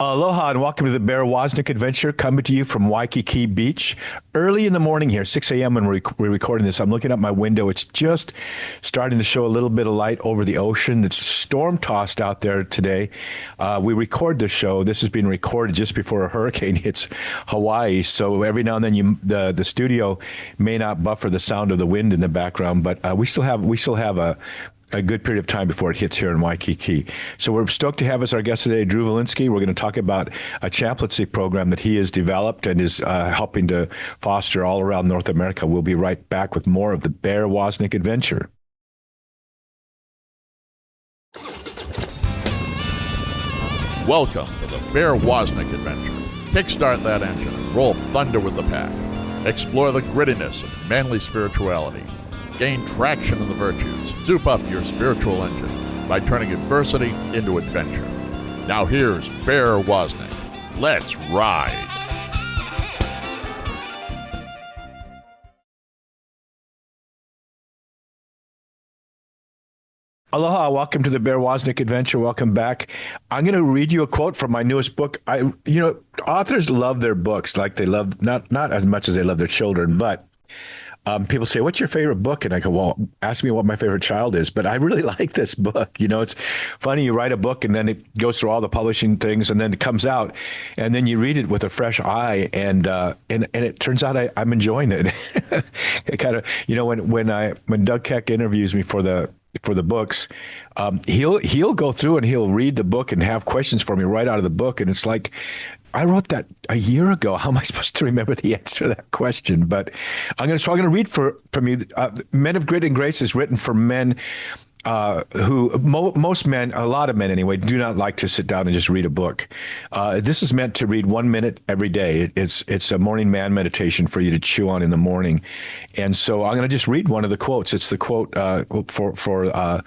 Aloha and welcome to the Bear Woznick Adventure, coming to you from Waikiki Beach. Early in the morning here, 6 a.m. when we're recording this. I'm looking out my window. It's just starting to show a little bit of light over the ocean. It's storm-tossed out there today. We record the show. This is being recorded just before a hurricane hits Hawaii. So every now and then the studio may not buffer the sound of the wind in the background, but we still have a good period of time before it hits here in Waikiki. So we're stoked to have as our guest today, Drew Vilinsky. We're going to talk about a chaplaincy program that he has developed and is helping to foster all around North America. We'll be right back with more of the Bear Woznick Adventure. Welcome to the Bear Woznick Adventure. Kickstart that engine and roll thunder with the pack. Explore the grittiness of manly spirituality. Gain traction in the virtues. Soup up your spiritual engine by turning adversity into adventure. Now here's Bear Woznick. Let's ride. Aloha, welcome to the Bear Woznick Adventure. Welcome back. I'm going to read you a quote from my newest book. Authors love their books like they love, not as much as they love their children, but people say, what's your favorite book? And I go, well, ask me what my favorite child is. But I really like this book. You know, it's funny. You write a book and then it goes through all the publishing things and then it comes out and then you read it with a fresh eye. And it turns out I'm enjoying it. It kind of, when Doug Keck interviews me for the books, he'll go through and he'll read the book and have questions for me right out of the book. And it's like, I wrote that a year ago. How am I supposed to remember the answer to that question? But I'm going to read from you. Men of Grit and Grace is written for men who most men, a lot of men anyway, do not like to sit down and just read a book. This is meant to read 1 minute every day. It's a morning man meditation for you to chew on in the morning. And so I'm going to just read one of the quotes. It's the quote for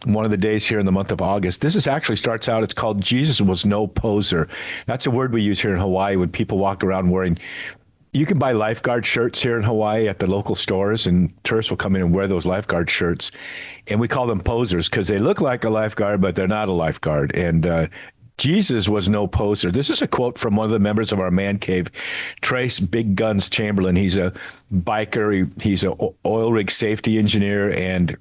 one of the days here in the month of August. This actually starts out, it's called Jesus was no poser. That's a word we use here in Hawaii when people walk around wearing. You can buy lifeguard shirts here in Hawaii at the local stores, and tourists will come in and wear those lifeguard shirts. And we call them posers because they look like a lifeguard, but they're not a lifeguard. And Jesus was no poser. This is a quote from one of the members of our man cave, Trace Big Guns Chamberlain. He's a biker. He's an oil rig safety engineer and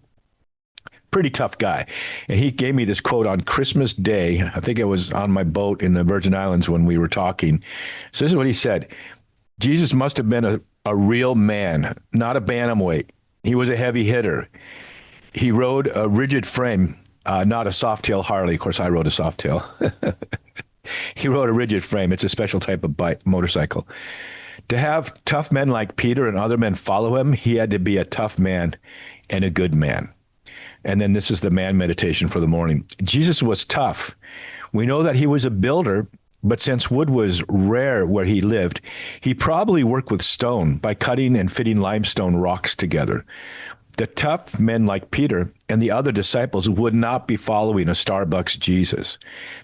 pretty tough guy. And he gave me this quote on Christmas Day. I think it was on my boat in the Virgin Islands when we were talking. So this is what he said. Jesus must have been a real man, not a bantamweight. He was a heavy hitter. He rode a rigid frame, not a softail Harley. Of course, I rode a softail. He rode a rigid frame. It's a special type of motorcycle. To have tough men like Peter and other men follow him, he had to be a tough man and a good man. And then this is the man meditation for the morning. Jesus was tough. We know that he was a builder, but since wood was rare where he lived, he probably worked with stone by cutting and fitting limestone rocks together. The tough men like Peter and the other disciples would not be following a Starbucks Jesus,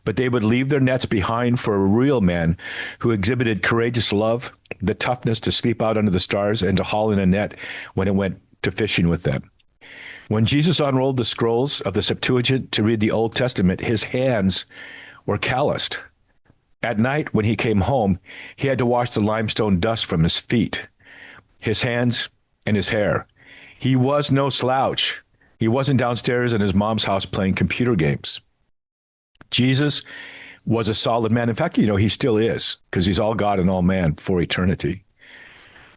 but they would leave their nets behind for a real man who exhibited courageous love, the toughness to sleep out under the stars and to haul in a net when it went to fishing with them. When Jesus unrolled the scrolls of the Septuagint to read the Old Testament, his hands were calloused. At night, when he came home, he had to wash the limestone dust from his feet, his hands, and his hair. He was no slouch. He wasn't downstairs in his mom's house playing computer games. Jesus was a solid man. In fact, he still is, because he's all God and all man for eternity.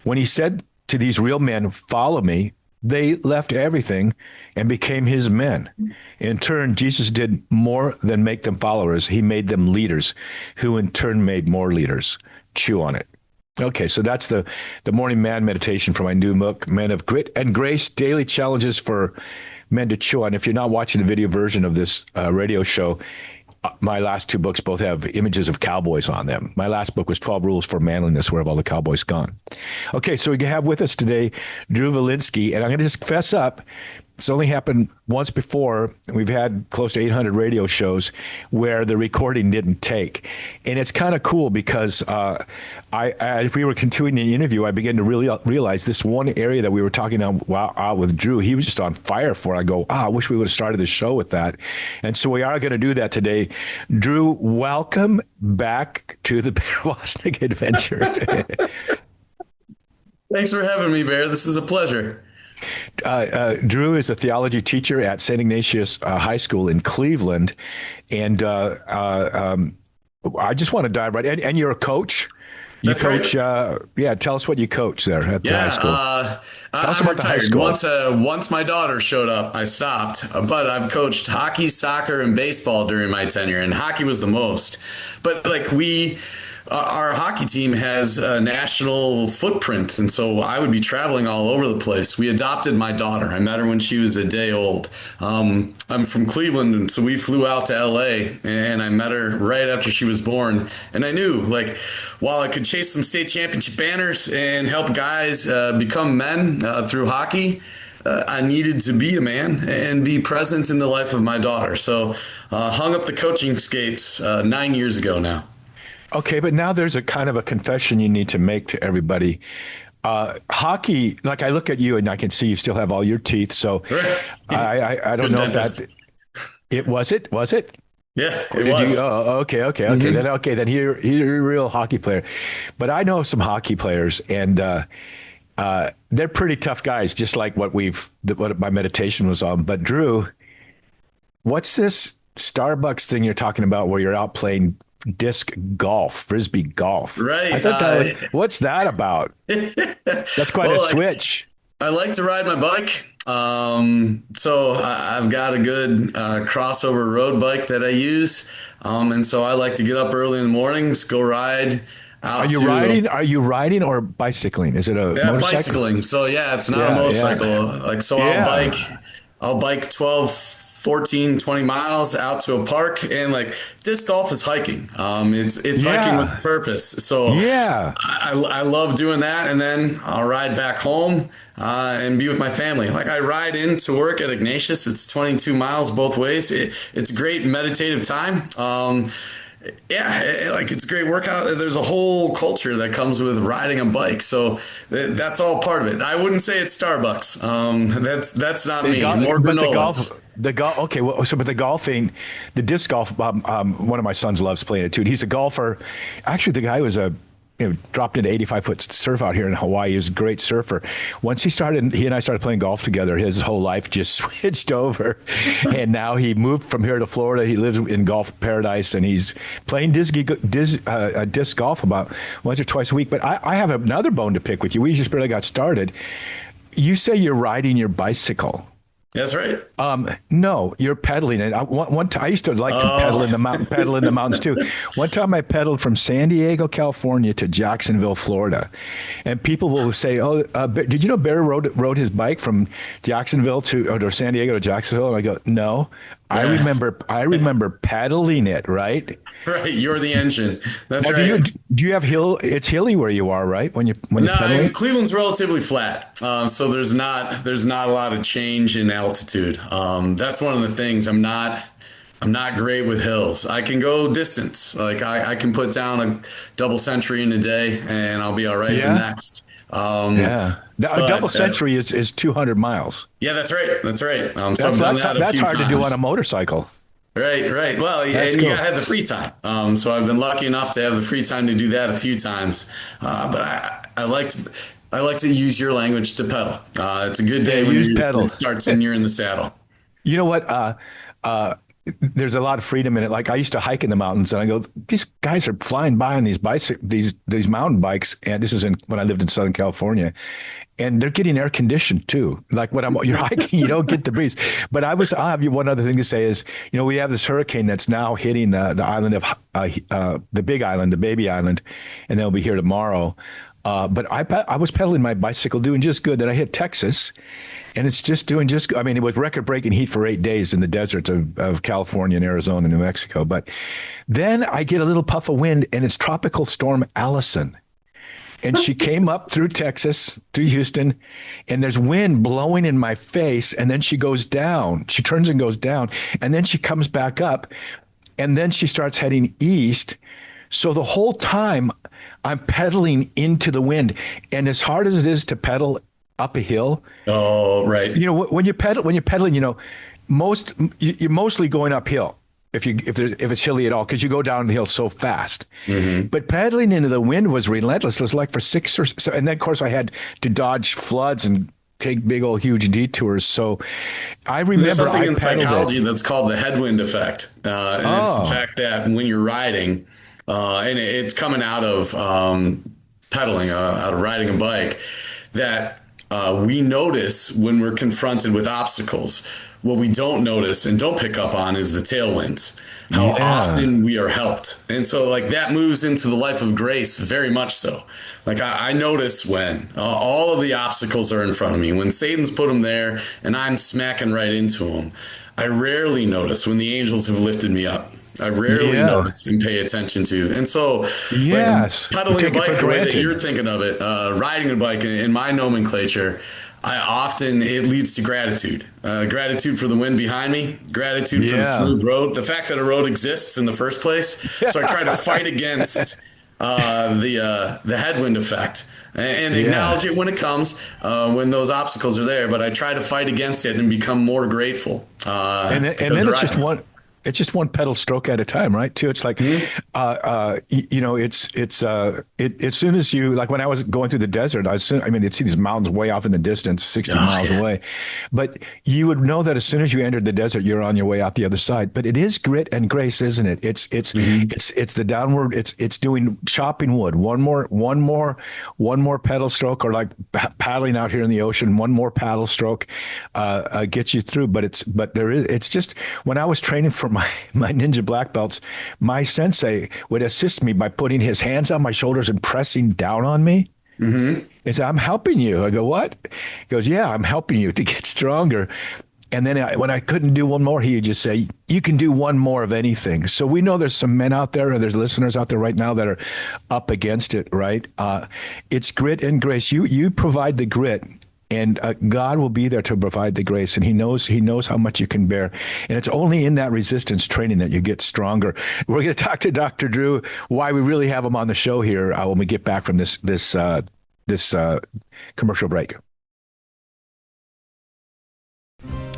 When he said to these real men, "Follow me," they left everything and became his men. In turn, Jesus did more than make them followers. He made them leaders, who in turn made more leaders. Chew on it. Okay, so that's the morning man meditation for my new book, Men of Grit and Grace, Daily Challenges for Men to Chew on. If you're not watching the video version of this radio show, my last two books both have images of cowboys on them. My last book was 12 Rules for Manliness. Where have all the cowboys gone? Okay, so we have with us today Drew Vilinsky, and I'm going to just fess up. It's only happened once before. We've had close to 800 radio shows where the recording didn't take. And it's kind of cool because as we were continuing the interview, I began to really realize this one area that we were talking about with Drew, he was just on fire for. I go, I wish we would have started the show with that. And so we are going to do that today. Drew, welcome back to the Bear Woznick Adventure. Thanks for having me, Bear. This is a pleasure. Drew is a theology teacher at St. Ignatius High School in Cleveland. And I just want to dive right in. And you're a coach. You That's coach, right. Tell us what you coach there at the high school. Tell us I'm about the high retired. school. Once my daughter showed up, I stopped. But I've coached hockey, soccer, and baseball during my tenure, and hockey was the most. But our hockey team has a national footprint, and so I would be traveling all over the place. We adopted my daughter. I met her when she was a day old. I'm from Cleveland, and so we flew out to LA, and I met her right after she was born. And I knew, while I could chase some state championship banners and help guys become men through hockey, I needed to be a man and be present in the life of my daughter. So hung up the coaching skates 9 years ago now. Okay, but now there's a kind of a confession you need to make to everybody. Hockey, like I look at you and I can see you still have all your teeth. So I don't know if that was it. Yeah, it was. Okay. Mm-hmm. Then you're a real hockey player. But I know some hockey players, and they're pretty tough guys, just like what my meditation was on. But Drew, what's this Starbucks thing you're talking about where you're out playing disc golf, frisbee golf? Right. I thought what's that about? That's quite a switch. I like to ride my bike. So I've got a good crossover road bike that I use. And so I like to get up early in the mornings, go ride out. Are you riding or bicycling? Is it a motorcycle? Bicycling. So it's not a motorcycle. Yeah. I'll bike 12, 14, 20 miles out to a park, and disc golf is hiking. It's hiking with purpose. So I love doing that. And then I'll ride back home and be with my family. I ride into work at Ignatius. It's 22 miles both ways. It's a great meditative time. It's a great workout. There's a whole culture that comes with riding a bike. So that's all part of it. I wouldn't say it's Starbucks. That's not me. More granola. Okay. Well, but the golfing, the disc golf, one of my sons loves playing it too. He's a golfer. Actually, the guy was dropped into 85-foot surf out here in Hawaii. He was a great surfer. Once he and I started playing golf together, his whole life just switched over. And now he moved from here to Florida. He lives in golf paradise, and he's playing disc golf about once or twice a week. But I have another bone to pick with you. We just barely got started. You say you're riding your bicycle. That's right. No, you're pedaling. And I used to like to pedal in the mountains too. One time I pedaled from San Diego, California to Jacksonville, Florida. And people will say, did you know Bear rode his bike from Jacksonville or San Diego to Jacksonville? And I go, no. I remember pedaling it, right? Right, you're the engine. That's right. Do you have hill? It's hilly where you are, right? When you're pedaling? Cleveland's relatively flat, so there's not a lot of change in altitude. That's one of the things. I'm not great with hills. I can go distance. I can put down a double century in a day, and I'll be all right the next. A double century is 200 miles. Yeah, that's right. That's hard to do on a motorcycle. Right. Well, and you gotta have the free time. So I've been lucky enough to have the free time to do that a few times. But I like to use your language to pedal. It's a good day when it starts and you're in the saddle. You know what? There's a lot of freedom in it. Like I used to hike in the mountains, and I go, these guys are flying by on these these mountain bikes, and this is when I lived in Southern California, and they're getting air conditioned too. Like when you're hiking, you don't get the breeze. But I'll have you one other thing to say is, we have this hurricane that's now hitting the island of the Big Island, the Baby Island, and they'll be here tomorrow. But I was pedaling my bicycle doing just good. Then I hit Texas, and it's just doing just good. I mean, it was record-breaking heat for 8 days in the deserts of California and Arizona and New Mexico. But then I get a little puff of wind, and it's Tropical Storm Allison. And she came up through Texas, through Houston, and there's wind blowing in my face. And then she goes down. She turns and goes down. And then she comes back up. And then she starts heading east. So the whole time I'm pedaling into the wind. And as hard as it is to pedal up a hill. Oh, right. You know, when you're pedaling, you know, you're mostly going uphill. If it's hilly at all, because you go down the hill so fast. Mm-hmm. But pedaling into the wind was relentless. It was like for 6 or so, and then of course I had to dodge floods and take big old huge detours. So I remember there's something in psychology that's called the headwind effect, and it's the fact that when you're riding, and it's coming out of pedaling, out of riding a bike, that we notice when we're confronted with obstacles. What we don't notice and don't pick up on is the tailwinds, how often we are helped. And so like that moves into the life of grace very much so. Like I notice when all of the obstacles are in front of me, when Satan's put them there and I'm smacking right into them. I rarely notice when the angels have lifted me up. I rarely notice and pay attention to. And so like, pedaling a bike the way that you're thinking of it, riding a bike in my nomenclature, it leads to gratitude. Gratitude for the wind behind me, gratitude for the smooth road, the fact that a road exists in the first place. So I try to fight against the headwind effect and acknowledge it when it comes, when those obstacles are there. But I try to fight against it and become more grateful. And then it's just one. It's just one pedal stroke at a time, right? Too. It's like, you know, it's as soon as you, like when I was going through the desert, you'd see these mountains way off in the distance, 60 miles away, but you would know that as soon as you entered the desert, you're on your way out the other side. But it is grit and grace, isn't it? It's the downward. It's doing chopping wood. One more pedal stroke, or like paddling out here in the ocean. One more paddle stroke gets you through. But it's just when I was training for my ninja black belts, my sensei would assist me by putting his hands on my shoulders and pressing down on me. Mm-hmm. He said, "I'm helping you." I go, "What?" He goes, "Yeah, I'm helping you to get stronger." And then when I couldn't do one more, he would just say, "You can do one more of anything." So we know there's some men out there, and there's listeners out there right now that are up against it, right? It's grit and grace. You provide the grit. And God will be there to provide the grace, and He knows how much you can bear. And it's only in that resistance training that you get stronger. We're going to talk to Dr. Drew why we really have him on the show here when we get back from this commercial break.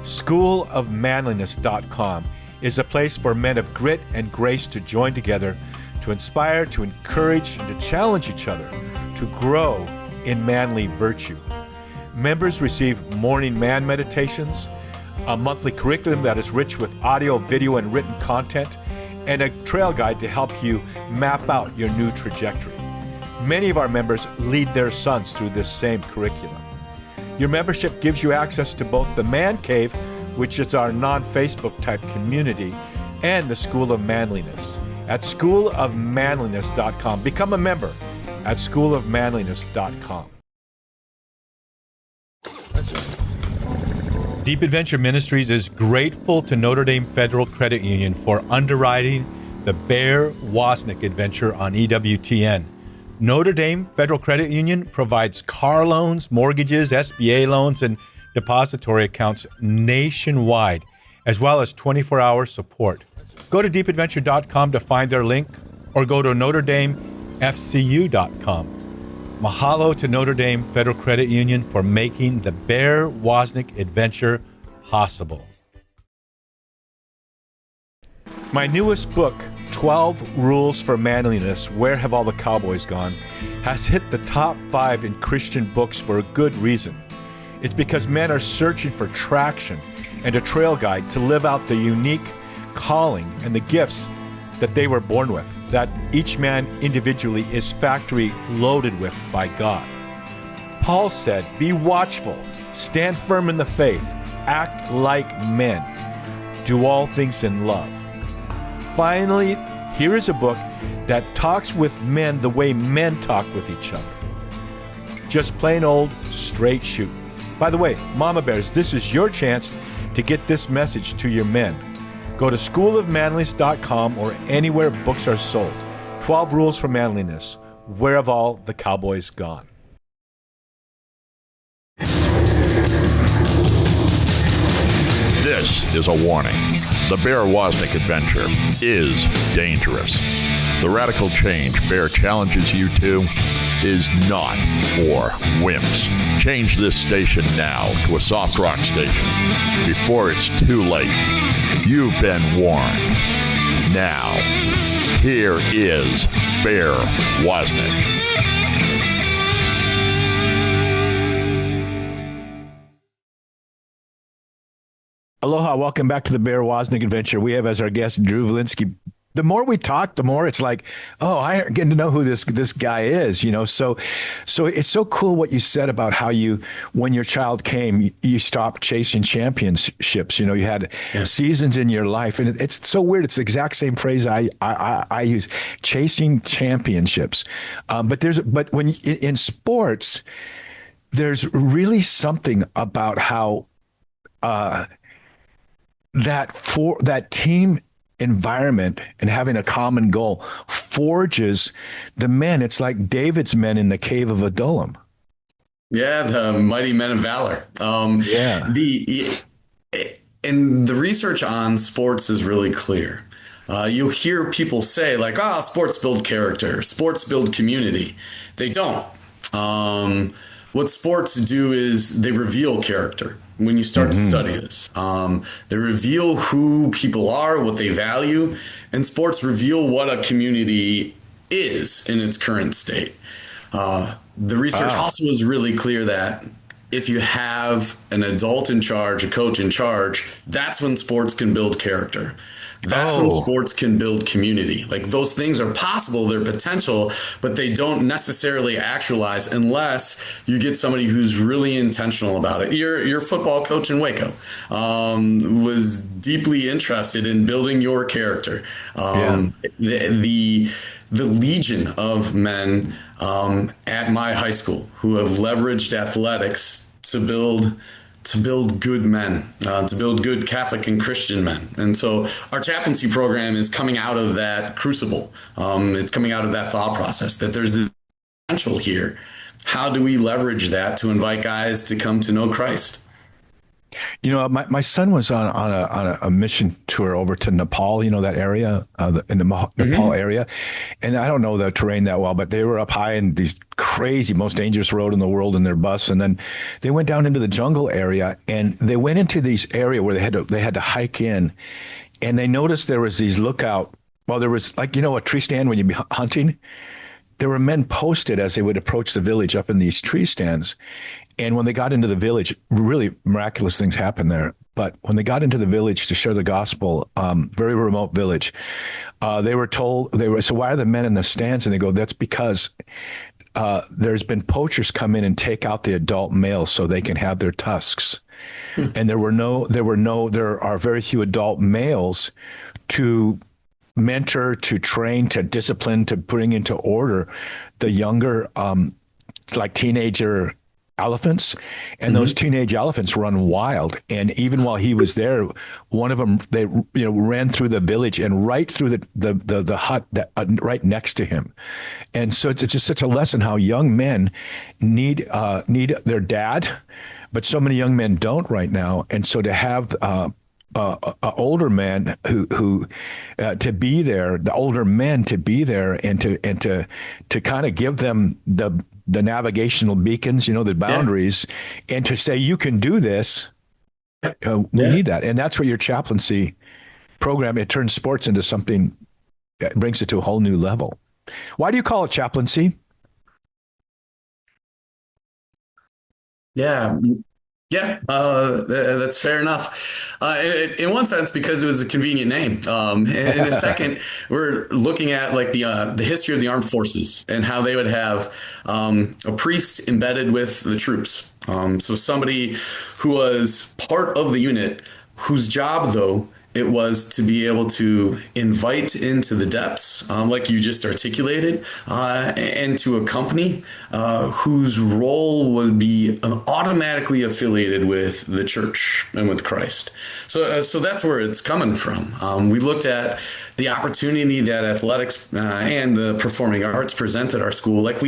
SchoolofManliness.com is a place for men of grit and grace to join together, to inspire, to encourage, and to challenge each other to grow in manly virtue. Members receive morning man meditations, a monthly curriculum that is rich with audio, video, and written content, and a trail guide to help you map out your new trajectory. Many of our members lead their sons through this same curriculum. Your membership gives you access to both the Man Cave, which is our non-Facebook type community, and the School of Manliness at schoolofmanliness.com. Become a member at schoolofmanliness.com. Deep Adventure Ministries is grateful to Notre Dame Federal Credit Union for underwriting the Bear Woznick adventure on EWTN. Notre Dame Federal Credit Union provides car loans, mortgages, SBA loans, and depository accounts nationwide, as well as 24-hour support. Go to deepadventure.com to find their link, or go to NotreDameFCU.com. Mahalo to Notre Dame Federal Credit Union for making the Bear Woznick adventure possible. My newest book, 12 Rules for Manliness, Where Have All the Cowboys Gone?, has hit the top 5 in Christian books for a good reason. It's because men are searching for traction and a trail guide to live out the unique calling and the gifts that they were born with, that each man individually is factory loaded with by God. Paul said, "Be watchful, stand firm in the faith, act like men, do all things in love." Finally, here is a book that talks with men the way men talk with each other. Just plain old straight shoot. By the way, Mama Bears, this is your chance to get this message to your men. Go to schoolofmanliness.com or anywhere books are sold. 12 Rules for Manliness. Where have all the cowboys gone? This is a warning. The Bear Woznick adventure is dangerous. The radical change Bear challenges you to is not for wimps. Change this station now to a soft rock station before it's too late. You've been warned. Now, here is Bear Woznick. Aloha, welcome back to the Bear Woznick Adventure. We have as our guest Drew Vilinsky. The more we talk, the more it's like, oh, I get to know who this guy is, you know. So it's so cool what you said about how you, when your child came, you stopped chasing championships. You know, you had seasons in your life, and it's so weird. It's the exact same phrase I use, chasing championships. But when in sports, there's really something about how that team environment and having a common goal forges the men. It's like David's men in the cave of Adullam. Yeah, the mighty men of valor. And the research on sports is really clear. You'll hear people say like, sports build character, sports build community. They don't. What sports do is they reveal character. When you start to study this, they reveal who people are, what they value, and sports reveal what a community is in its current state. The research also is really clear that if you have an adult in charge, a coach in charge, that's when sports can build character. That's when sports can build community. Like those things are possible, they're potential, but they don't necessarily actualize unless you get somebody who's really intentional about it. Your football coach in Waco was deeply interested in building your character. The legion of men at my high school who have leveraged athletics to build good men, to build good Catholic and Christian men. And so our chaplaincy program is coming out of that crucible. It's coming out of that thought process that there's the potential here. How do we leverage that to invite guys to come to know Christ? You know, my son was on a mission tour over to Nepal, you know, that area, in the Nepal area. And I don't know the terrain that well, but they were up high in these crazy, most dangerous road in the world in their bus. And then they went down into the jungle area, and they went into these area where they had to hike in, and they noticed there was these lookout. Well, there was like, you know, a tree stand when you'd be hunting. There were men posted as they would approach the village up in these tree stands. And when they got into the village, really miraculous things happened there. But when they got into the village to share the gospel, very remote village, they were told, so why are the men in the stands? And they go, that's because there's been poachers come in and take out the adult males so they can have their tusks. And there are very few adult males to mentor, to train, to discipline, to bring into order the younger, like teenager elephants. And those teenage elephants run wild. And even while he was there, one of them, they ran through the village and right through the hut that right next to him. And so it's just such a lesson how young men need their dad, but so many young men don't right now. And so to have older men who to be there, the older men to be there and to kind of give them the navigational beacons, you know, the boundaries, and to say, you can do this. We need that. And that's what your chaplaincy program, it turns sports into something that brings it to a whole new level. Why do you call it chaplaincy? Yeah, that's fair enough. In one sense, because it was a convenient name. In a second, we're looking at like the history of the armed forces and how they would have a priest embedded with the troops. So somebody who was part of the unit, whose job though it was to be able to invite into the depths, like you just articulated, and to a company whose role would be automatically affiliated with the church and with Christ. So that's where it's coming from. We looked at the opportunity that athletics and the performing arts present at our school. Like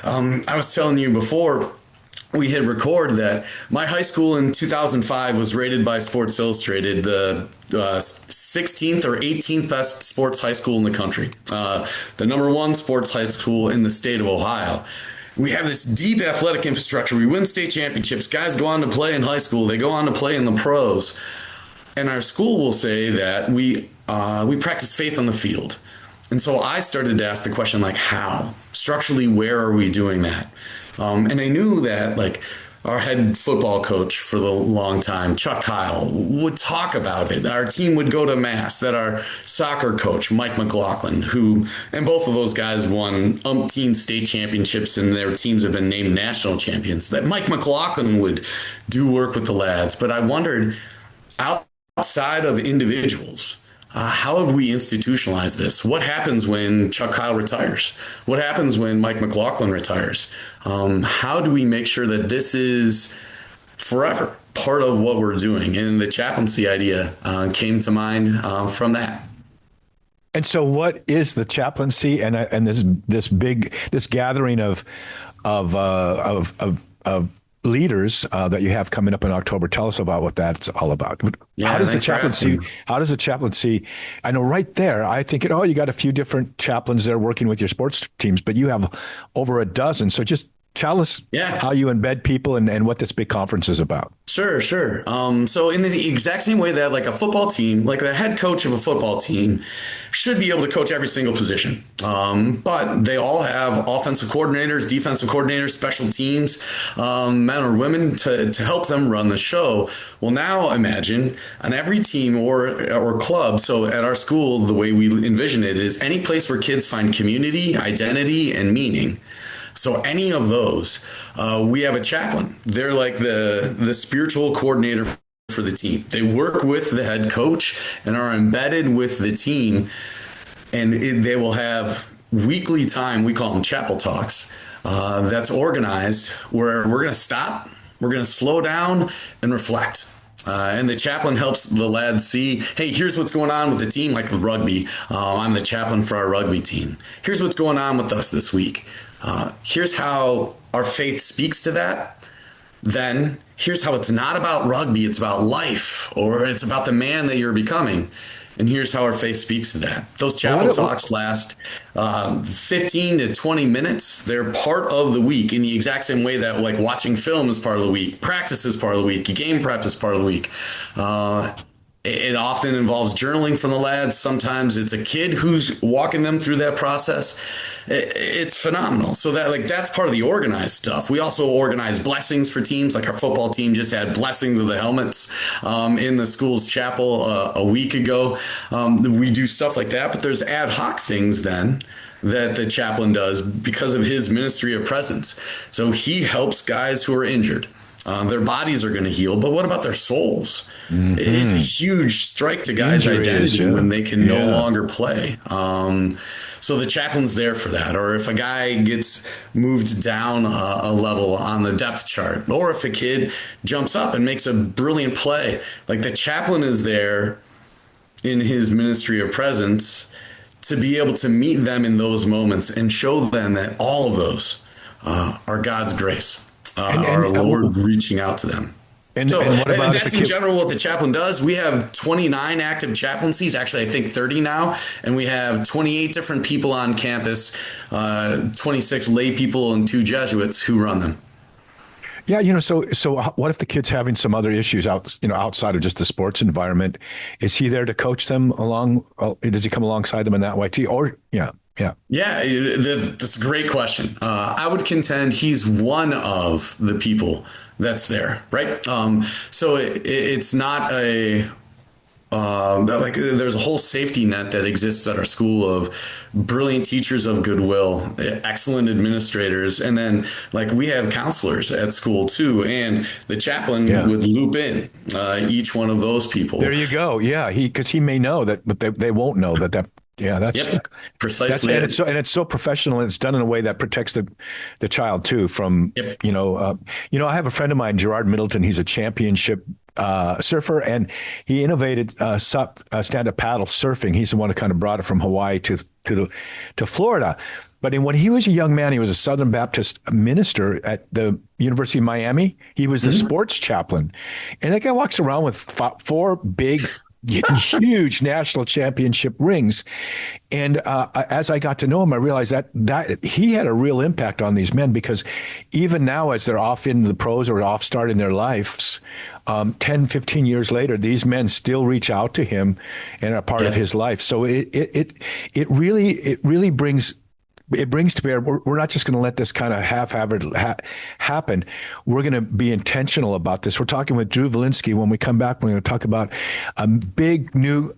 I was telling you before, we hit record that my high school in 2005 was rated by Sports Illustrated the 16th or 18th best sports high school in the country, the number one sports high school in the state of Ohio. We have this deep athletic infrastructure. We win state championships. Guys go on to play in high school. They go on to play in the pros. And our school will say that we practice faith on the field. And so I started to ask the question, like, how? Structurally, where are we doing that? And I knew that, like, our head football coach for the long time, Chuck Kyle, would talk about it. Our team would go to mass, that our soccer coach, Mike McLaughlin, and both of those guys won umpteen state championships and their teams have been named national champions, that Mike McLaughlin would do work with the lads. But I wondered, outside of individuals, how have we institutionalized this? What happens when Chuck Kyle retires? What happens when Mike McLaughlin retires? How do we make sure that this is forever part of what we're doing? And the chaplaincy idea came to mind from that. And so, what is the chaplaincy and this gathering of leaders that you have coming up in October? Tell us about what that's all about. Yeah, how does the chaplaincy, I know right there, I think, you got a few different chaplains there working with your sports teams, but you have over a dozen. So just tell us how you embed people and what this big conference is about. Sure. So in the exact same way that like a football team, like the head coach of a football team should be able to coach every single position. But they all have offensive coordinators, defensive coordinators, special teams, men or women to help them run the show. Well, now imagine on every team or club. So at our school, the way we envision it is any place where kids find community, identity, and meaning. So any of those, we have a chaplain. They're like the spiritual coordinator for the team. They work with the head coach and are embedded with the team. And they will have weekly time, we call them chapel talks, that's organized where we're going to stop, we're going to slow down and reflect. And the chaplain helps the lads see, hey, here's what's going on with the team, like the rugby. I'm the chaplain for our rugby team. Here's what's going on with us this week. Here's how our faith speaks to that. Then here's how it's not about rugby, it's about life, or it's about the man that you're becoming. And here's how our faith speaks to that. Those chapel talks last 15 to 20 minutes. They're part of the week in the exact same way that like watching film is part of the week, practice is part of the week, game prep is part of the week. It often involves journaling from the lads. Sometimes it's a kid who's walking them through that process. It's phenomenal. So that's part of the organized stuff. We also organize blessings for teams. Like our football team just had blessings of the helmets in the school's chapel a week ago. We do stuff like that, but there's ad hoc things then that the chaplain does because of his ministry of presence. So he helps guys who are injured. Their bodies are going to heal, but what about their souls? Mm-hmm. It's a huge strike to guys' identity when they can no longer play. So the chaplain's there for that. Or if a guy gets moved down a level on the depth chart, or if a kid jumps up and makes a brilliant play, like the chaplain is there in his ministry of presence to be able to meet them in those moments and show them that all of those are God's grace. Our Lord reaching out to them. And what about that's in general what the chaplain does. We have 29 active chaplaincies, actually I think 30 now, and we have 28 different people on campus, 26 lay people and 2 Jesuits who run them. Yeah, so what if the kid's having some other issues outside of just the sports environment? Is he there to coach them along? Does he come alongside them in that way too? Or Yeah, that's a great question. I would contend he's one of the people that's there, right? So it's not a like there's a whole safety net that exists at our school of brilliant teachers of goodwill, excellent administrators, and then like we have counselors at school too, and the chaplain would loop in each one of those people. There you go. Yeah, because he may know that, but they won't know that. Yeah, that's precisely. And it's so professional, and it's done in a way that protects the child too from I have a friend of mine, Gerard Middleton. He's a championship surfer, and he innovated stand-up paddle surfing. He's the one who kind of brought it from Hawaii to Florida. But when he was a young man, he was a Southern Baptist minister at the University of Miami. He was the sports chaplain, and that guy walks around with 4 big huge national championship rings. And as I got to know him, I realized that he had a real impact on these men, because even now, as they're off in the pros or off starting their lives, 10, 15 years later, these men still reach out to him and are part of his life. So it really brings to bear. We're not just going to let this kind of half-hearted happen. We're going to be intentional about this. We're talking with Drew Vilinsky. When we come back, we're going to talk about a big new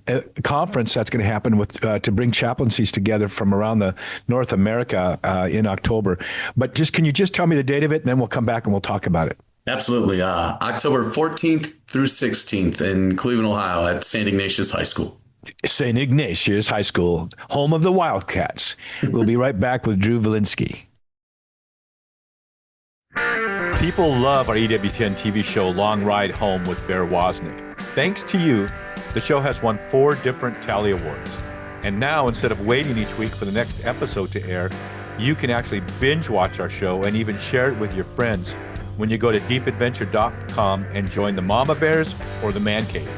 conference that's going to happen with to bring chaplaincies together from around the North America in October. But can you just tell me the date of it, and then we'll come back and we'll talk about it. Absolutely. October 14th through 16th in Cleveland, Ohio at St. Ignatius High School. St. Ignatius High School, home of the Wildcats. We'll be right back with Drew Vilinsky. People love our EWTN TV show, Long Ride Home with Bear Woznick. Thanks to you, the show has won 4 different Tally Awards. And now, instead of waiting each week for the next episode to air, you can actually binge watch our show and even share it with your friends when you go to deepadventure.com and join the Mama Bears or the Man Cave.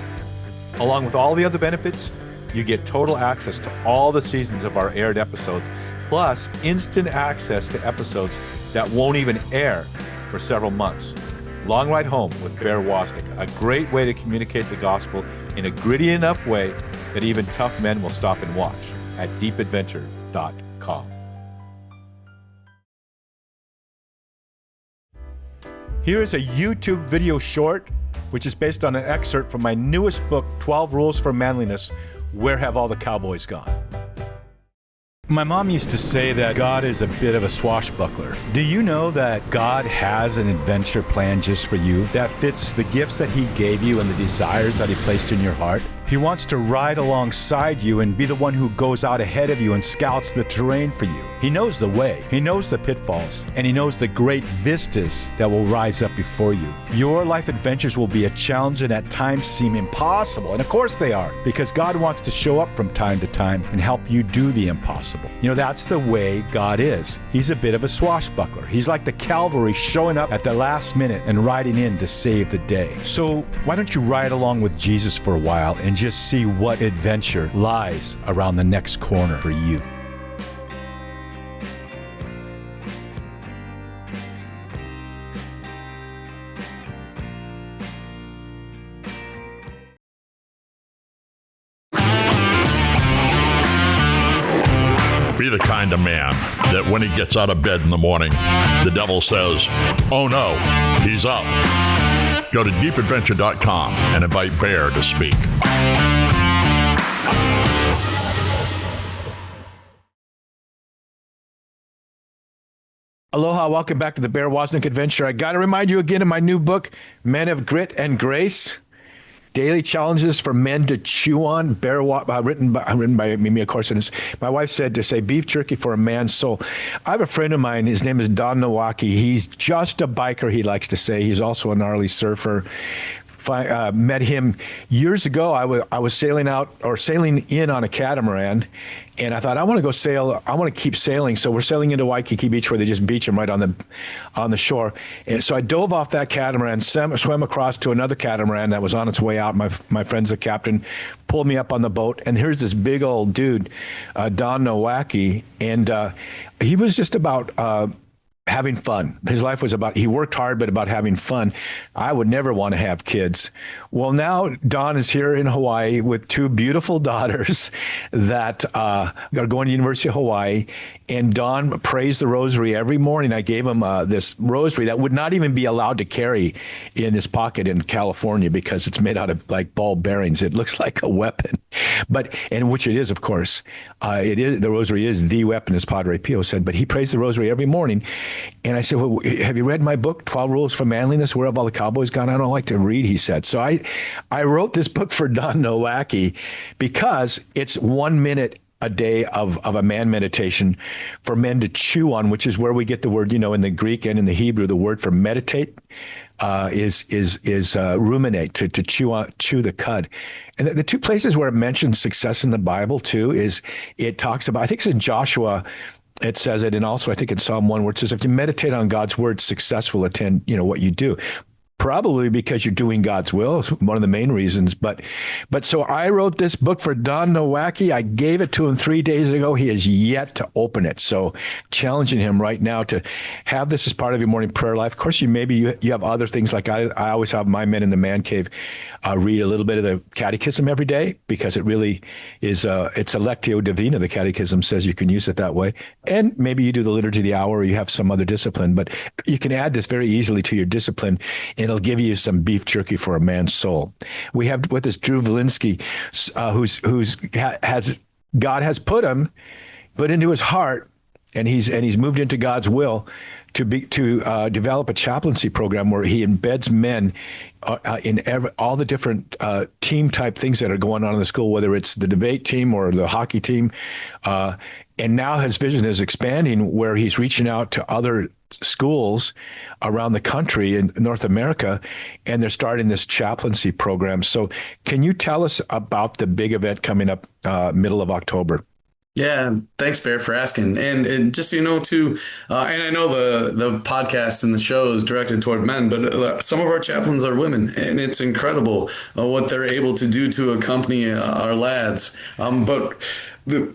Along with all the other benefits, you get total access to all the seasons of our aired episodes, plus instant access to episodes that won't even air for several months. Long Ride Home with Bear Woznick, a great way to communicate the gospel in a gritty enough way that even tough men will stop and watch at deepadventure.com. Here is a YouTube video short, which is based on an excerpt from my newest book, 12 Rules for Manliness, Where Have All the Cowboys Gone? My mom used to say that God is a bit of a swashbuckler. Do you know that God has an adventure plan just for you that fits the gifts that He gave you and the desires that He placed in your heart? He wants to ride alongside you and be the one who goes out ahead of you and scouts the terrain for you. He knows the way, He knows the pitfalls, and He knows the great vistas that will rise up before you. Your life adventures will be a challenge and at times seem impossible, and of course they are, because God wants to show up from time to time and help you do the impossible. You know, that's the way God is. He's a bit of a swashbuckler. He's like the cavalry showing up at the last minute and riding in to save the day. So why don't you ride along with Jesus for a while and just see what adventure lies around the next corner for you. Be the kind of man that when he gets out of bed in the morning, the devil says, "Oh no, he's up." Go to deepadventure.com and invite Bear to speak. Aloha, welcome back to the Bear Woznick Adventure. I got to remind you again of my new book, Men of Grit and Grace. Daily Challenges for Men to Chew On, written by Mimi, of course. And my wife said to say beef jerky for a man's soul. I have a friend of mine. His name is Don Nowaki. He's just a biker, he likes to say. He's also a gnarly surfer. Met him years ago. I was sailing in on a catamaran, and I thought, I want to go sail. I want to keep sailing. So we're sailing into Waikiki Beach, where they just beach him right on the shore. And so I dove off that catamaran, swam across to another catamaran that was on its way out. My friend's the captain, pulled me up on the boat, and here's this big old dude, Don Nowaki, and he was just about having fun. His life was about, he worked hard, but about having fun. I would never want to have kids. Well, now Don is here in Hawaii with two beautiful daughters that are going to University of Hawaii. And Don prays the rosary every morning. I gave him this rosary that would not even be allowed to carry in his pocket in California because it's made out of like ball bearings. It looks like a weapon, and which it is, of course. It is, the rosary is the weapon, as Padre Pio said, but he prays the rosary every morning. And I said, well, have you read my book, 12 Rules for Manliness? Where have all the cowboys gone? I don't like to read, he said. So I wrote this book for Don Nowacki because it's 1 minute a day of a man meditation for men to chew on, which is where we get the word, in the Greek and in the Hebrew, the word for meditate is ruminate, to chew the cud. And the two places where it mentions success in the Bible too is it talks about, I think it's in Joshua, it says it, and also I think in Psalm 1 where it says if you meditate on God's word, success will attend, what you do. Probably because you're doing God's will. It's one of the main reasons. But so I wrote this book for Don Nowacki. I gave it to him 3 days ago. He has yet to open it. So challenging him right now to have this as part of your morning prayer life. Of course, you have other things like I always have my men in the man cave read a little bit of the catechism every day because it really is, it's a Lectio Divina. The catechism says you can use it that way. And maybe you do the liturgy of the hour or you have some other discipline, but you can add this very easily to your discipline. It'll give you some beef jerky for a man's soul. We have with us Drew Vilinsky, God has put into his heart, and he's moved into God's will to develop a chaplaincy program where he embeds men in all the different team type things that are going on in the school, whether it's the debate team or the hockey team. And now his vision is expanding where he's reaching out to other schools around the country in North America, and they're starting this chaplaincy program. So can you tell us about the big event coming up middle of October? Yeah, thanks, Bear, for asking. And just so you know, too, and I know the podcast and the show is directed toward men, but some of our chaplains are women, and it's incredible what they're able to do to accompany our lads.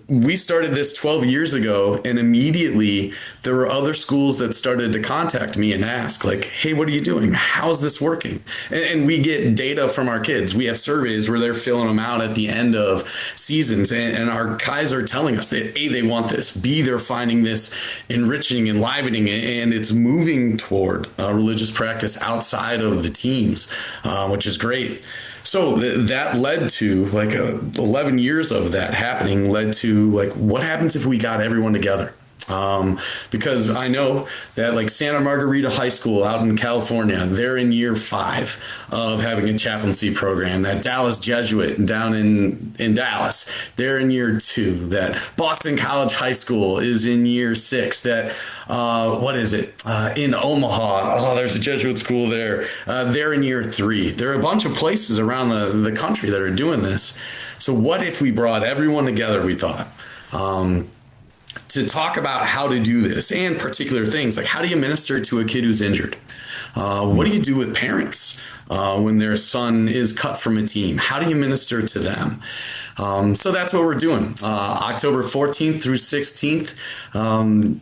We started this 12 years ago, and immediately there were other schools that started to contact me and ask, like, hey, what are you doing? How's this working? And we get data from our kids. We have surveys where they're filling them out at the end of seasons, and our guys are telling us that, A, they want this, B, they're finding this enriching, enlivening, and it's moving toward religious practice outside of the teams, which is great. So that led to 11 years of that happening led to what happens if we got everyone together? Because I know that Santa Margarita High School out in California, they're in year 5 of having a chaplaincy program. That Dallas Jesuit down in Dallas, they're in year 2. That Boston College High School is in year 6. That in Omaha, there's a Jesuit school there. They're in year 3. There are a bunch of places around the country that are doing this. So what if we brought everyone together, we thought, to talk about how to do this and particular things like how do you minister to a kid who's injured? What do you do with parents when their son is cut from a team? How do you minister to them? So that's what we're doing. October 14th through 16th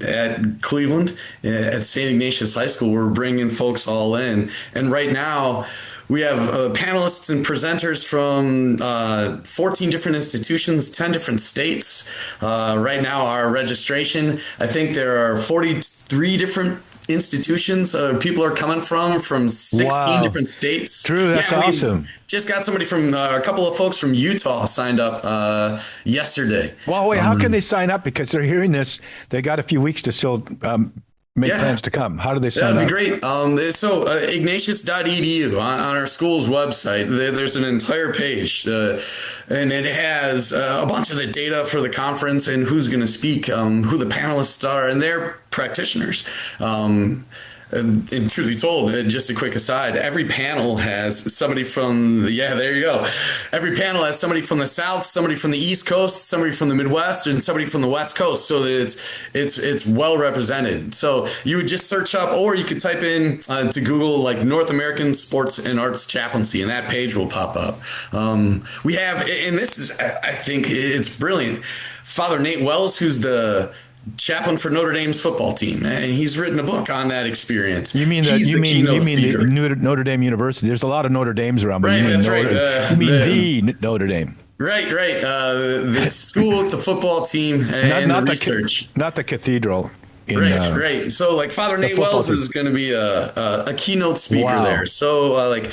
at Cleveland at St. Ignatius High School. We're bringing folks all in. And right now, we have panelists and presenters from 14 different institutions, 10 different states. Right now, our registration, I think there are 43 different institutions people are coming from 16 different states. Drew, that's awesome. Just got somebody from a couple of folks from Utah signed up yesterday. Well, wait, how can they sign up? Because they're hearing this. They got a few weeks to still make plans to come. How do they sign up? That'd be great. So ignatius.edu on our school's website, there's an entire page and it has a bunch of the data for the conference and who's going to speak, who the panelists are, and they're practitioners. And truth be told, just a quick aside, every panel has somebody from every panel has somebody from the South, somebody from the East Coast, somebody from the Midwest, and somebody from the West Coast, so that it's well represented. So you would just search up, or you could type in to Google North American Sports and Arts Chaplaincy, and that page will pop up. We have, and this is, I think it's brilliant, Father Nate Wells, who's the chaplain for Notre Dame's football team, and he's written a book on that experience. You mean He's you mean speaker. the Notre Dame University? There's a lot of Notre Dames around, but Right, you mean that's you mean the Notre Dame. Right. The school, the football team, and not the research. Not the cathedral. Right. So like Father Nate Wells is going to be a keynote speaker there. So like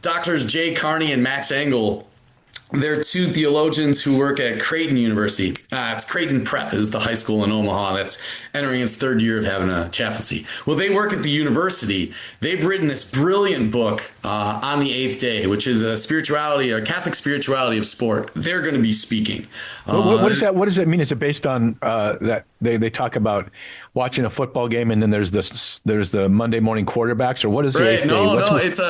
Doctors Jay Carney and Max Engel, they're two theologians who work at Creighton University. It's Creighton Prep is the high school in Omaha that's entering its third year of having a chaplaincy. Well, they work at the university. They've written this brilliant book on the eighth day, which is a Catholic spirituality of sport. They're going to be speaking. What is that? What does that mean? Is it based on that they talk about watching a football game and then there's the Monday morning quarterbacks, or what is it? Right. No, it's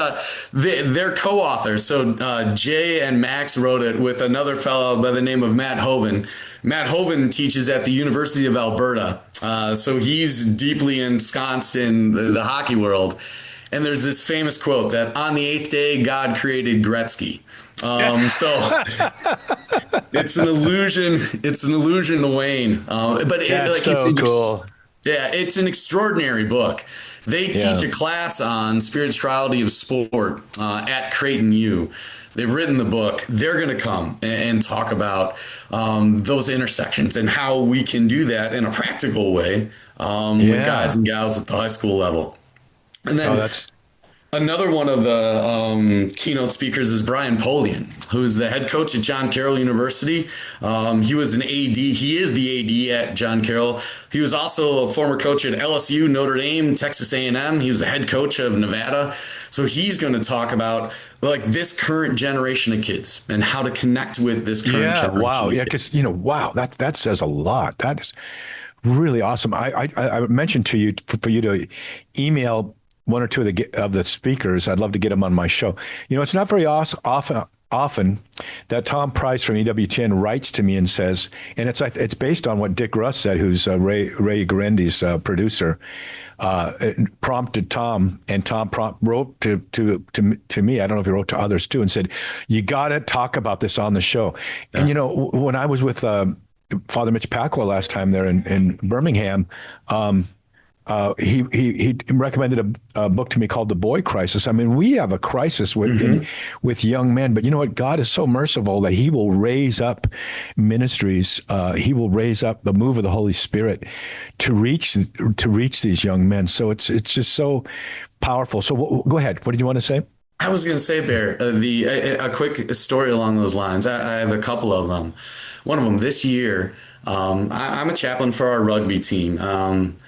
they're co-authors. So Jay and Max wrote it with another fellow by the name of Matt Hoven. Matt Hoven teaches at the University of Alberta. So he's deeply ensconced in the hockey world. And there's this famous quote that on the eighth day, God created Gretzky. So it's an illusion. It's an illusion to Wayne. But it's so cool. Yeah, it's an extraordinary book. They teach a class on spirituality of sport at Creighton U. They've written the book. They're going to come and talk about those intersections and how we can do that in a practical way with guys and gals at the high school level. And then another one of the keynote speakers is Brian Polian, who's the head coach at John Carroll University. He was an AD. He is the AD at John Carroll. He was also a former coach at LSU, Notre Dame, Texas A&M. He was the head coach of Nevada. So he's going to talk about like this current generation of kids and how to connect with this current generation. Wow. Yeah, because that says a lot. That is really awesome. I mentioned to you for you to email one or two of the speakers. I'd love to get them on my show. It's not very often that Tom Price from EWTN writes to me and says, and it's based on what Dick Russ said, who's Ray Garendi's producer. It prompted Tom, and Tom wrote to me. I don't know if he wrote to others too, and said, "You got to talk about this on the show." Yeah. And when I was with Father Mitch Pacwa last time there in Birmingham. He recommended a book to me called The Boy Crisis. I mean, we have a crisis with young men, but you know what? God is so merciful that He will raise up ministries. He will raise up the move of the Holy Spirit to reach these young men. So it's just so powerful. So go ahead. What did you want to say? I was going to say, Bear, a quick story along those lines. I have a couple of them. One of them this year. I'm a chaplain for our rugby team.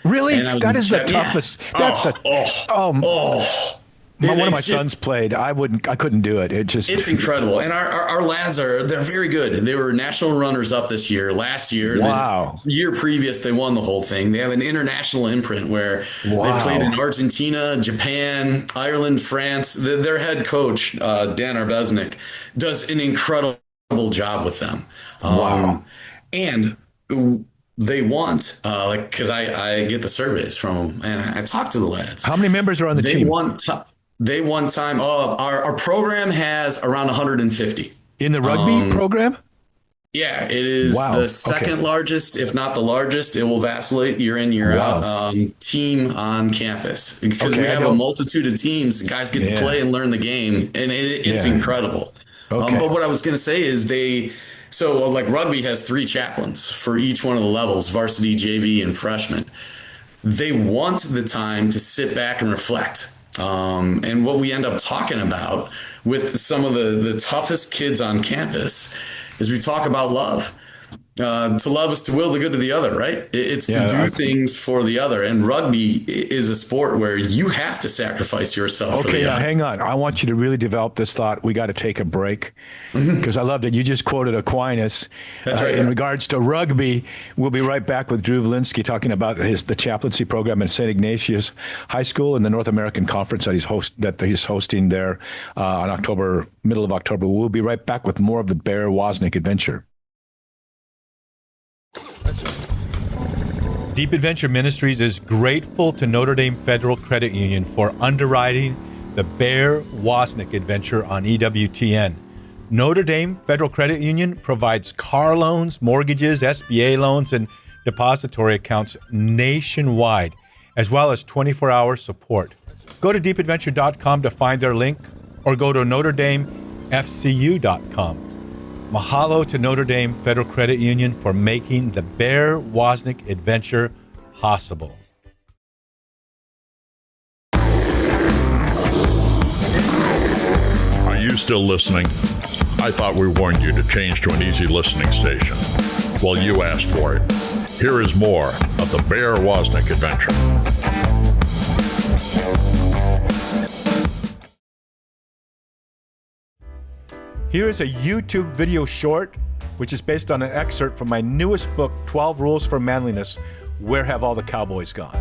Really? That is the toughest. That's one of my sons played. I couldn't do it. It's incredible. And our lads they're very good. They were national runners up this year. Last year, wow. The year previous, they won the whole thing. They have an international imprint where they've played in Argentina, Japan, Ireland, France. Their head coach, Dan Arbeznik, does an incredible job with them. Wow. And they want, because I get the surveys from them and I talk to the lads. How many members are on the team? They want time. Our program has around 150. In the rugby program? Yeah, it is the second largest, if not the largest. It will vacillate year in, year out, team on campus. Because we have a multitude of teams. Guys get to play and learn the game, and it's incredible. Okay. But what I was going to say is so like rugby has 3 chaplains for each one of the levels, varsity, JV, and freshman. They want the time to sit back and reflect. And what we end up talking about with some of the toughest kids on campus is we talk about love. To love is to will the good of the other, right? It's to do things for the other. And rugby is a sport where you have to sacrifice yourself. Okay, now hang on. I want you to really develop this thought. We got to take a break because I love that you just quoted Aquinas. That's right. In regards to rugby, we'll be right back with Drew Vilinsky talking about the chaplaincy program at St. Ignatius High School and the North American Conference that he's hosting there on middle of October. We'll be right back with more of the Bear Woznick adventure. Deep Adventure Ministries is grateful to Notre Dame Federal Credit Union for underwriting the Bear Woznick adventure on EWTN. Notre Dame Federal Credit Union provides car loans, mortgages, SBA loans, and depository accounts nationwide, as well as 24-hour support. Go to deepadventure.com to find their link, or go to NotreDameFCU.com. Mahalo to Notre Dame Federal Credit Union for making the Bear Woznick adventure possible. Are you still listening? I thought we warned you to change to an easy listening station. Well, you asked for it. Here is more of the Bear Woznick adventure. Here is a YouTube video short, which is based on an excerpt from my newest book, 12 Rules for Manliness, Where Have All the Cowboys Gone?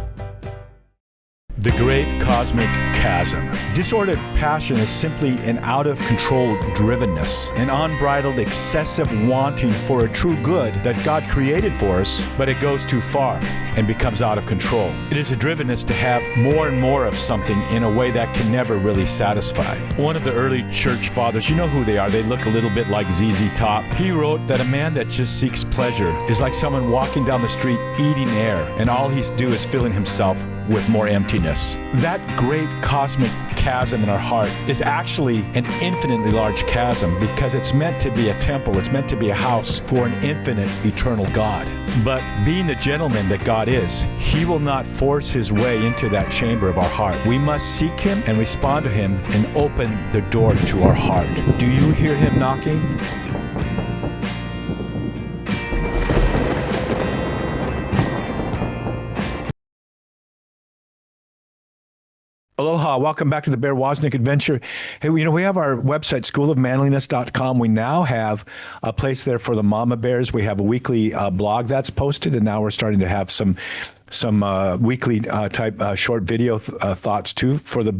The Great Cosmic Chasm. Disordered passion is simply an out-of-control drivenness, an unbridled, excessive wanting for a true good that God created for us, but it goes too far and becomes out of control. It is a drivenness to have more and more of something in a way that can never really satisfy. One of the early church fathers, you know who they are, they look a little bit like ZZ Top. He wrote that a man that just seeks pleasure is like someone walking down the street eating air, and all he's do is filling himself with more emptiness. That great cosmic chasm in our heart is actually an infinitely large chasm because it's meant to be a temple. It's meant to be a house for an infinite, eternal God. But being the gentleman that God is, He will not force His way into that chamber of our heart. We must seek Him and respond to Him and open the door to our heart. Do you hear Him knocking? Aloha, welcome back to the Bear Woznick Adventure. Hey, we have our website, schoolofmanliness.com. We now have a place there for the mama bears. We have a weekly blog that's posted, and now we're starting to have some weekly type short video thoughts too for the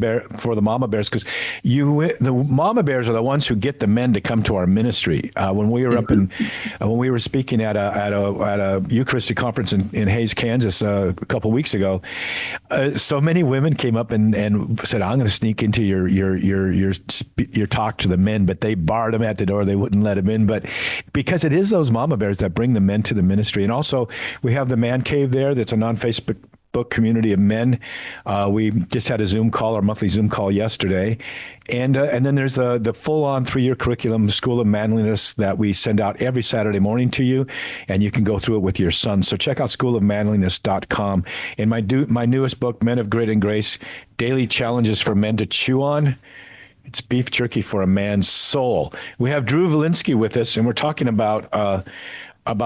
mama bears, because the mama bears are the ones who get the men to come to our ministry. When we were when we were speaking at a Eucharistic conference in Hays, Kansas a couple weeks ago, so many women came up and said, "I'm going to sneak into your talk to the men," but they barred them at the door. They wouldn't let them in. But because it is those mama bears that bring the men to the ministry, and also we have the man cave there. That's a non-Facebook community of men. We just had a Zoom call, our monthly Zoom call yesterday. And then there's the full-on 3-year curriculum, School of Manliness, that we send out every Saturday morning to you, and you can go through it with your son. So check out schoolofmanliness.com. And my newest book, Men of Grit and Grace, Daily Challenges for Men to Chew On. It's beef jerky for a man's soul. We have Drew Vilinsky with us, and we're talking about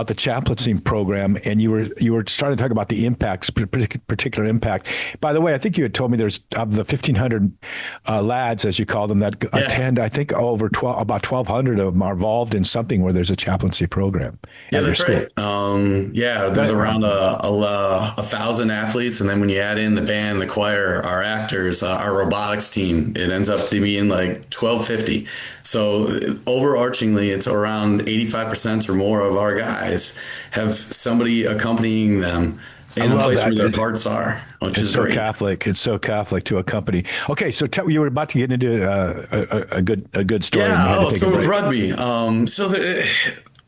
the chaplaincy program, and you were starting to talk about the impacts, particular impact. By the way, I think you had told me there's of the 1,500 lads, as you call them, that attend. I think about 1,200 of them are involved in something where there's a chaplaincy program. Yeah, that's right. There's around 1,000 athletes, and then when you add in the band, the choir, our actors, our robotics team, it ends up being like 1,250. So overarchingly, it's around 85% or more of our guys have somebody accompanying them in the place where their hearts are, which is so great. Catholic. It's so Catholic to accompany. Okay, so you were about to get into a good story. Yeah. So with rugby,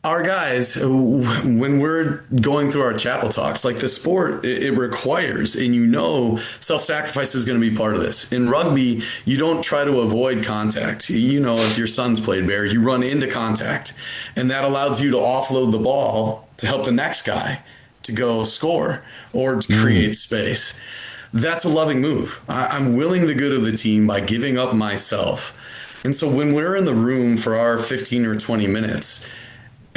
our guys, when we're going through our chapel talks, like the sport, it requires, and self-sacrifice is going to be part of this. In rugby, you don't try to avoid contact. If your son's played Bear, you run into contact, and that allows you to offload the ball to help the next guy to go score or to create space. That's a loving move. I'm willing the good of the team by giving up myself. And so when we're in the room for our 15 or 20 minutes,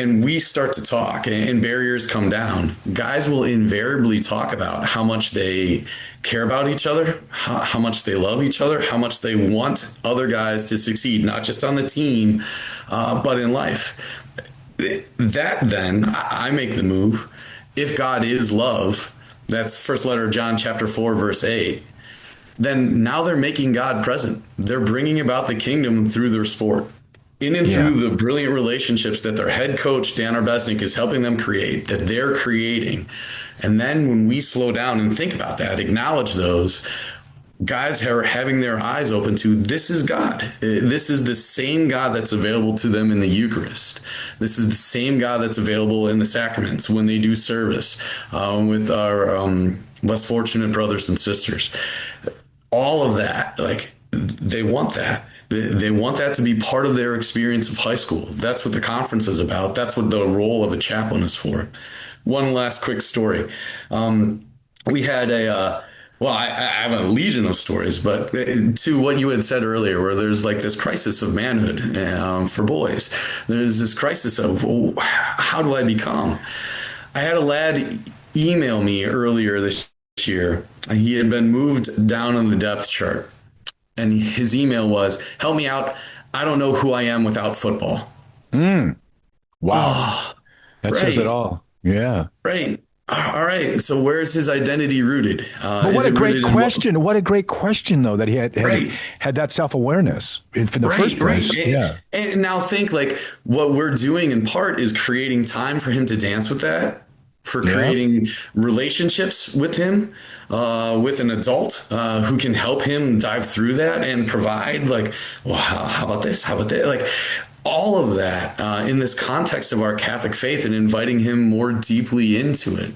and we start to talk and barriers come down, guys will invariably talk about how much they care about each other, how much they love each other, how much they want other guys to succeed, not just on the team, but in life. That then, I make the move. If God is love, that's first letter of John chapter 4, verse 8, then now they're making God present. They're bringing about the kingdom through their sport. In and through the brilliant relationships that their head coach, Dan Arbesnik, is helping them create, that they're creating. And then when we slow down and think about that, acknowledge those, guys are having their eyes open to, this is God. This is the same God that's available to them in the Eucharist. This is the same God that's available in the sacraments when they do service with our less fortunate brothers and sisters. All of that, like, they want that. They want that to be part of their experience of high school. That's what the conference is about. That's what the role of a chaplain is for. One last quick story. We had I have a legion of stories, but to what you had said earlier, where there's like this crisis of manhood for boys. There's this crisis of, how do I become? I had a lad email me earlier this year. He had been moved down on the depth chart. And his email was, help me out. I don't know who I am without football. Wow. Oh, that right. says it all. Yeah. Right. All right. So where's his identity rooted? But what a great question. What a great question, though, that he had that self-awareness for the first place. Right. And now think, like, what we're doing in part is creating time for him to dance with that, for creating relationships with him, with an adult who can help him dive through that and provide, like, well, how about this? How about that? Like, all of that in this context of our Catholic faith and inviting him more deeply into it.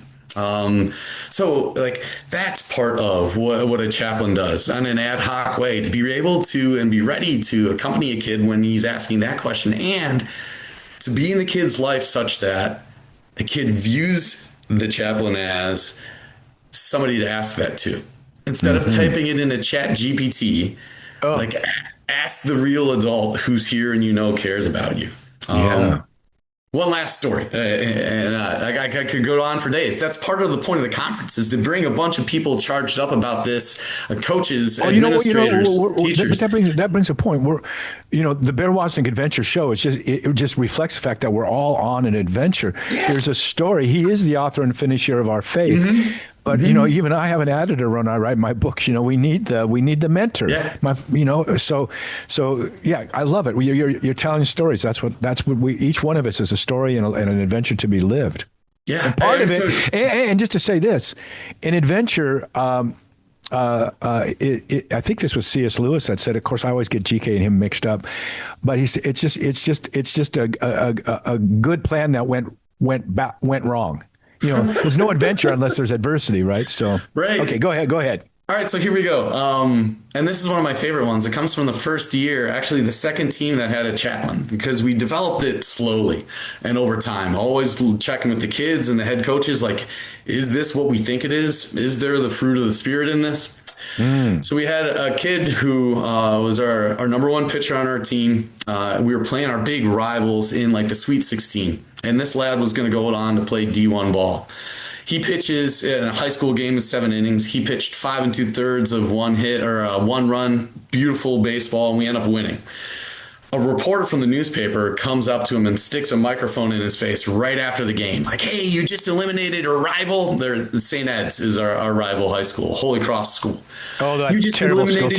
So, like, that's part of what a chaplain does on an ad hoc way, to be able to and be ready to accompany a kid when he's asking that question, and to be in the kid's life such that the kid views the chaplain as somebody to ask that to. Instead of typing it in a chat GPT, like, ask the real adult who's here and cares about you. One last story, and I could go on for days. That's part of the point of the conference, is to bring a bunch of people charged up about this, coaches, administrators, teachers. That brings a point. The Bear Woznick Adventure show, it just reflects the fact that we're all on an adventure. Yes. There's a story. He is the author and finisher of our faith. But even I have an editor when I write my books. We need the mentor. Yeah. So I love it. You're telling stories. That's what we, each one of us is a story and an adventure to be lived. Yeah. And part of it, and just to say this, an adventure. I think this was C.S. Lewis that said. Of course, I always get G.K. and him mixed up, but it's just a good plan that went wrong. There's no adventure unless there's adversity, right? So, right. Okay, go ahead. All right, so here we go. And this is one of my favorite ones. It comes from the first year, actually the second team that had a chaplain, because we developed it slowly and over time, always checking with the kids and the head coaches, like, is this what we think it is? Is there the fruit of the Spirit in this? So we had a kid who was our number one pitcher on our team. We were playing our big rivals in, like, the Sweet 16. And this lad was going to go on to play D1 ball. He pitches in a high school game of 7 innings. He pitched 5 2/3 of one hit or 1 run, beautiful baseball, and we end up winning. A reporter from the newspaper comes up to him and sticks a microphone in his face right after the game. Like, hey, you just eliminated a rival. There's St. Ed's is our rival high school, Holy Cross School. Oh, that's terrible school.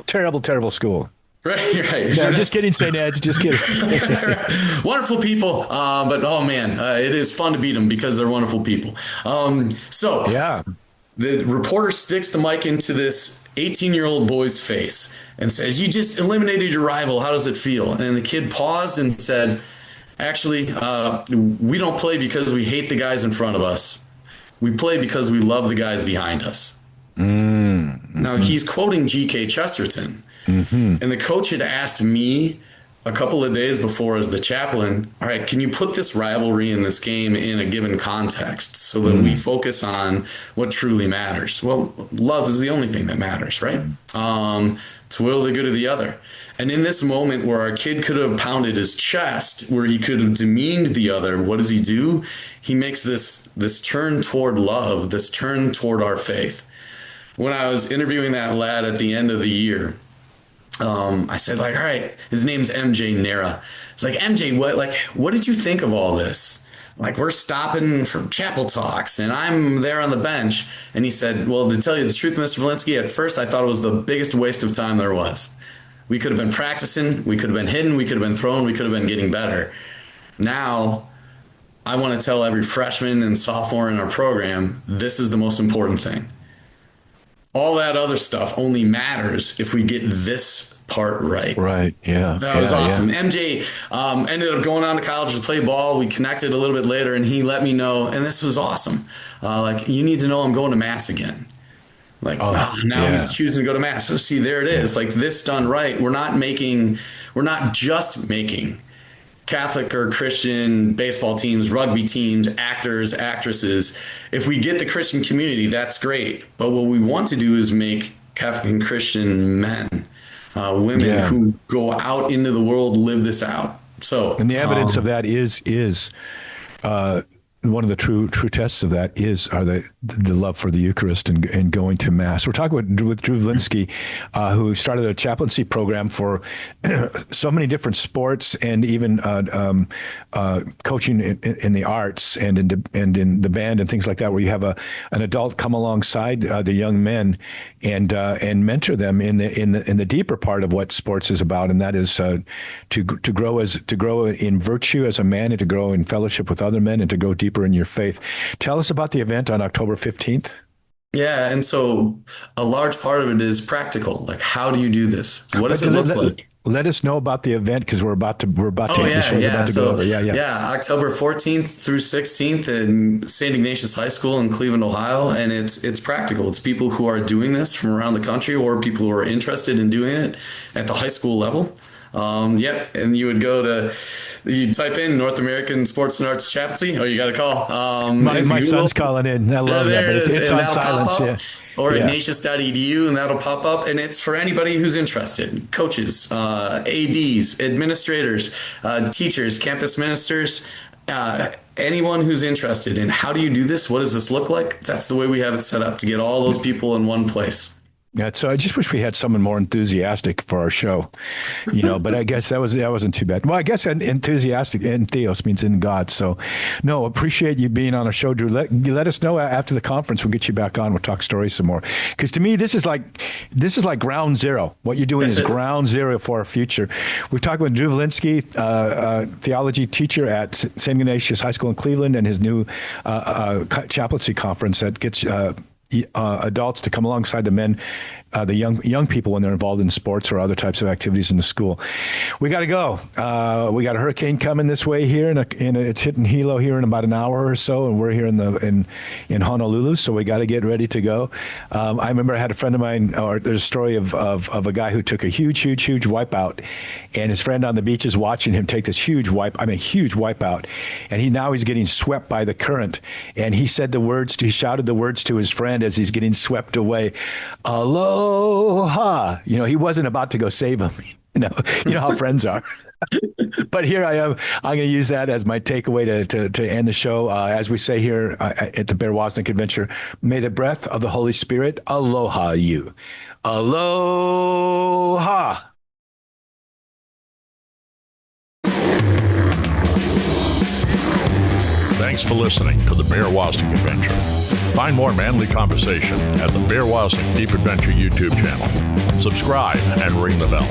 Terrible school. Right. Yeah, just kidding, St. Ed's. Just kidding. Wonderful people. But, oh, man, it is fun to beat them because they're wonderful people. The reporter sticks the mic into this 18-year-old boy's face and says, you just eliminated your rival. How does it feel? And the kid paused and said, actually, we don't play because we hate the guys in front of us. We play because we love the guys behind us. Now, he's quoting G.K. Chesterton. And the coach had asked me a couple of days before, as the chaplain, all right, can you put this rivalry in this game in a given context so that we focus on what truly matters? Well, love is the only thing that matters, right? To will the good of the other. And in this moment where our kid could have pounded his chest, where he could have demeaned the other, what does he do? He makes this turn toward love, this turn toward our faith. When I was interviewing that lad at the end of the year, I said, like, all right, his name's MJ Nera. It's like, MJ, what did you think of all this? Like, we're stopping for chapel talks and I'm there on the bench. And he said, well, to tell you the truth, Mr. Vilinsky, at first I thought it was the biggest waste of time there was. We could have been practicing, we could have been hitting, we could have been throwing, we could have been getting better. Now, I want to tell every freshman and sophomore in our program, this is the most important thing. all that other stuff only matters if we get this part right. Right. Yeah. That was awesome. Yeah. MJ ended up going on to college to play ball. We connected a little bit later, and he let me know, and this was awesome. Like, you need to know I'm going to Mass again. Like, now he's choosing to go to Mass. So see, there it is. Like, this done right. We're not just making Catholic or Christian baseball teams, rugby teams, actors, actresses. If we get the Christian community, that's great. But what we want to do is make Catholic and Christian men, women who go out into the world, live this out. So, and the evidence of that is one of the true tests of that are the love for the Eucharist and going to Mass. We're talking with Drew Vilinsky, who started a chaplaincy program for so many different sports and even coaching in the arts and in the band and things like that, where you have an adult come alongside the young men and mentor them in the deeper part of what sports is about, and that is to grow in virtue as a man, and to grow in fellowship with other men, and to go deeper in your faith. Tell us about the event on October 15th. Yeah, and so a large part of it is practical. Like, how do you do this? What does it look like? Let us know about the event, because we're about to go over. Yeah, October 14th through 16th in St. Ignatius High School in Cleveland, Ohio, and it's practical. It's people who are doing this from around the country, or people who are interested in doing it at the high school level. And you would you type in North American Sports and Arts Chaplaincy. Oh, you got a call. My son's calling in. I love that, but it's on silence. Yeah. Or ignatius.edu, and that'll pop up. And it's for anybody who's interested: coaches, ADs, administrators, teachers, campus ministers, anyone who's interested in how do you do this? What does this look like? That's the way we have it set up, to get all those people in one place. Yeah, so I just wish we had someone more enthusiastic for our show, but I guess that wasn't too bad. Well, I guess enthusiastic, and theos means in God. So, no, appreciate you being on our show, Drew. Let us know after the conference. We'll get you back on. We'll talk stories some more. Because to me, this is like ground zero. What you're doing is ground zero for our future. We're talking with Drew Vilinsky, theology teacher at St. Ignatius High School in Cleveland, and his new chaplaincy conference that gets adults to come alongside the men, the young people, when they're involved in sports or other types of activities in the school. We got to go. We got a hurricane coming this way here, it's hitting Hilo here in about an hour or so, and we're here in Honolulu, so we got to get ready to go. I remember I had a friend of mine, or there's a story of a guy who took a huge wipeout, and his friend on the beach is watching him take this huge wipeout, and he's getting swept by the current, and he shouted the words to his friend as he's getting swept away, aloha. He wasn't about to go save him. You know how friends are. But here I am. I'm going to use that as my takeaway to end the show. As we say here at the Bear Woznick Adventure, may the breath of the Holy Spirit aloha you. Aloha. Thanks for listening to the Bear Woznick Adventure. Find more manly conversation at the Bear Woznick Deep Adventure YouTube channel. Subscribe and ring the bell.